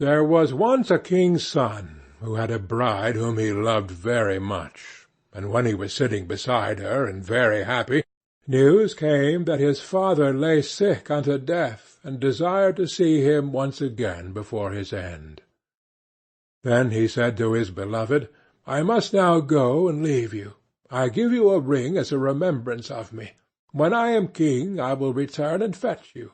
There was once a king's son who had a bride whom he loved very much, and when he was sitting beside her and very happy, news came that his father lay sick unto death, and desired to see him once again before his end. Then he said to his beloved, "I must now go and leave you. I give you a ring as a remembrance of me. When I am king, I will return and fetch you."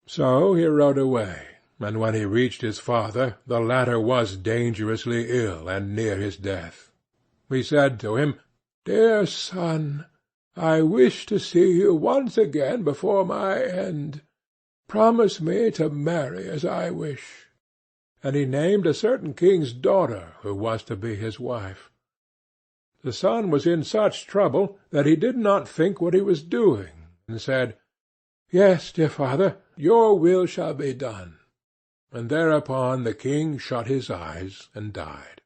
So he rode away, and when he reached his father, the latter was dangerously ill and near his death. He said to him, "Dear son, I wish to see you once again before my end. Promise me to marry as I wish." And he named a certain king's daughter who was to be his wife. The son was in such trouble that he did not think what he was doing, and said, "Yes, dear father, your will shall be done." And thereupon the king shut his eyes and died.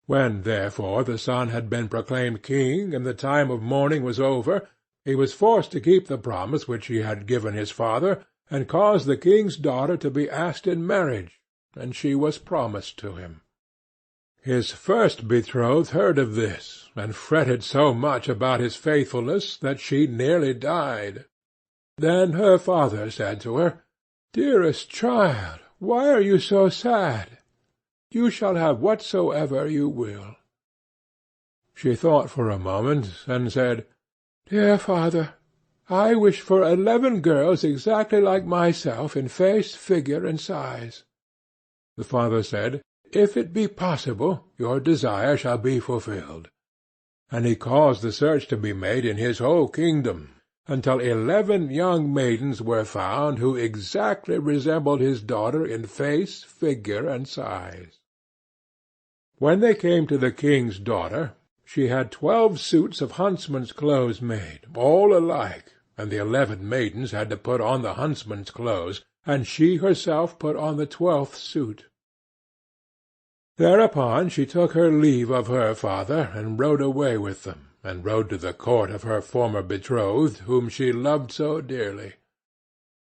When, therefore, the son had been proclaimed king, and the time of mourning was over, he was forced to keep the promise which he had given his father, and caused the king's daughter to be asked in marriage, and she was promised to him. His first betrothed heard of this, and fretted so much about his faithfulness that she nearly died. Then her father said to her, "Dearest child, why are you so sad? You shall have whatsoever you will." She thought for a moment, and said, "Dear father, I wish for 11 girls exactly like myself in face, figure, and size." The father said, "If it be possible, your desire shall be fulfilled." And he caused the search to be made in his whole kingdom, until 11 young maidens were found who exactly resembled his daughter in face, figure, and size. When they came to the king's daughter, she had 12 suits of huntsmen's clothes made, all alike, and the 11 maidens had to put on the huntsmen's clothes, and she herself put on the 12th suit. Thereupon she took her leave of her father, and rode away with them, and rode to the court of her former betrothed, whom she loved so dearly.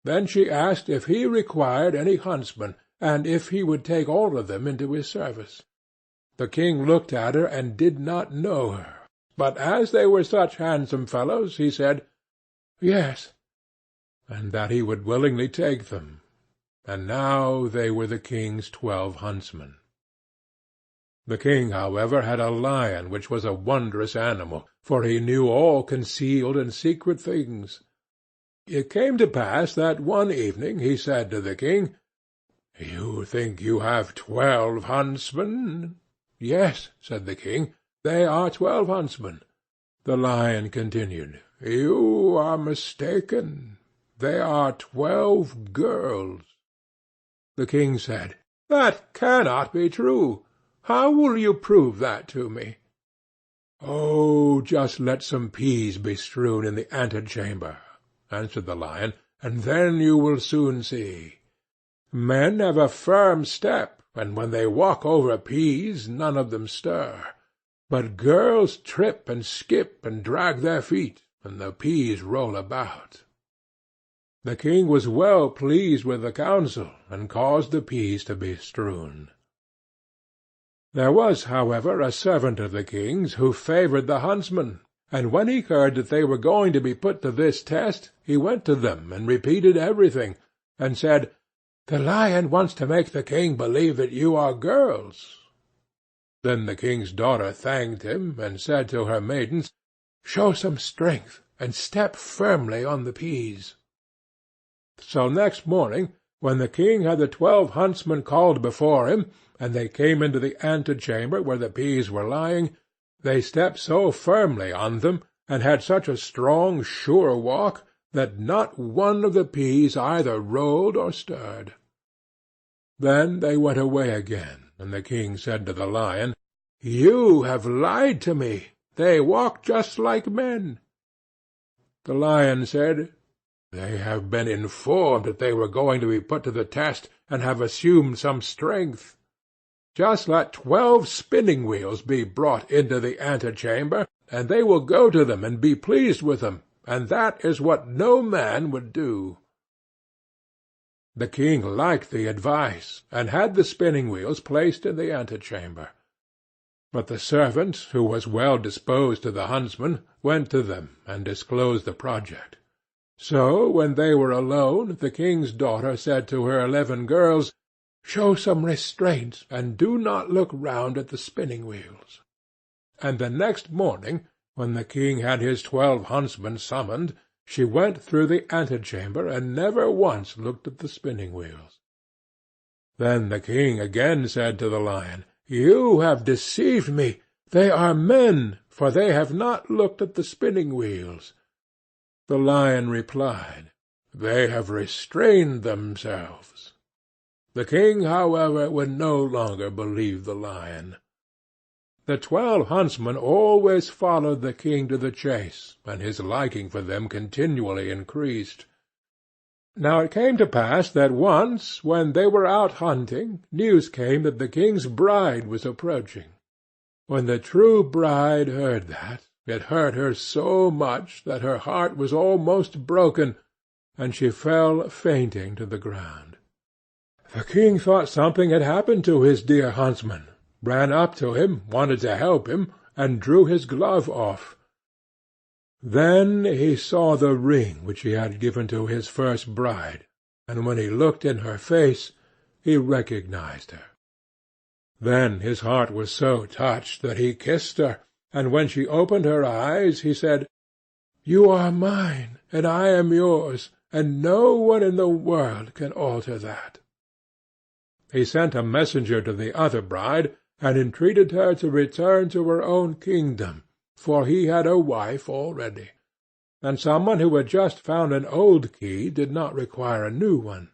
Then she asked if he required any huntsmen, and if he would take all of them into his service. The king looked at her and did not know her, but as they were such handsome fellows, he said, "Yes," and that he would willingly take them. And now they were the king's 12 huntsmen. The king, however, had a lion which was a wondrous animal, for he knew all concealed and secret things. It came to pass that one evening he said to the king, "You think you have 12 huntsmen?" "Yes," said the king, "they are 12 huntsmen." The lion continued, "You are mistaken. They are 12 girls." The king said, "That cannot be true. How will you prove that to me?" "Oh, just let some peas be strewn in the antechamber," answered the lion, "and then you will soon see. Men have a firm step, and when they walk over peas none of them stir. But girls trip and skip and drag their feet, and the peas roll about." The king was well pleased with the counsel, and caused the peas to be strewn. There was, however, a servant of the king's who favored the huntsmen, and when he heard that they were going to be put to this test, he went to them and repeated everything, and said, "The lion wants to make the king believe that you are girls." Then the king's daughter thanked him, and said to her maidens, "Show some strength, and step firmly on the peas." So next morning, when the king had the 12 huntsmen called before him, and they came into the antechamber where the peas were lying, they stepped so firmly on them, and had such a strong, sure walk, that not one of the peas either rolled or stirred. Then they went away again, and the king said to the lion, "You have lied to me. They walk just like men." The lion said, "They have been informed that they were going to be put to the test, and have assumed some strength. Just let 12 spinning-wheels be brought into the antechamber, and they will go to them and be pleased with them, and that is what no man would do." The king liked the advice, and had the spinning-wheels placed in the antechamber. But the servant, who was well disposed to the huntsmen, went to them and disclosed the project. So, when they were alone, the king's daughter said to her 11 girls, "Show some restraint, and do not look round at the spinning-wheels." And the next morning, when the king had his 12 huntsmen summoned, she went through the antechamber and never once looked at the spinning-wheels. Then the king again said to the lion, "You have deceived me. They are men, for they have not looked at the spinning-wheels." The lion replied, "They have restrained themselves." The king, however, would no longer believe the lion. The 12 huntsmen always followed the king to the chase, and his liking for them continually increased. Now it came to pass that once, when they were out hunting, news came that the king's bride was approaching. When the true bride heard that, it hurt her so much that her heart was almost broken, and she fell fainting to the ground. The king thought something had happened to his dear huntsman, ran up to him, wanted to help him, and drew his glove off. Then he saw the ring which he had given to his first bride, and when he looked in her face, he recognized her. Then his heart was so touched that he kissed her, and when she opened her eyes, he said, "You are mine, and I am yours, and no one in the world can alter that." He sent a messenger to the other bride, and entreated her to return to her own kingdom, for he had a wife already, and someone who had just found an old key did not require a new one.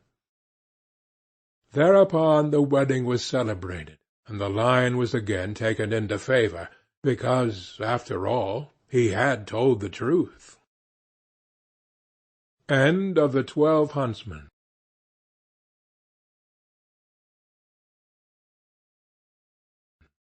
Thereupon the wedding was celebrated, and the lion was again taken into favour, because, after all, he had told the truth. End of the 12 Huntsmen.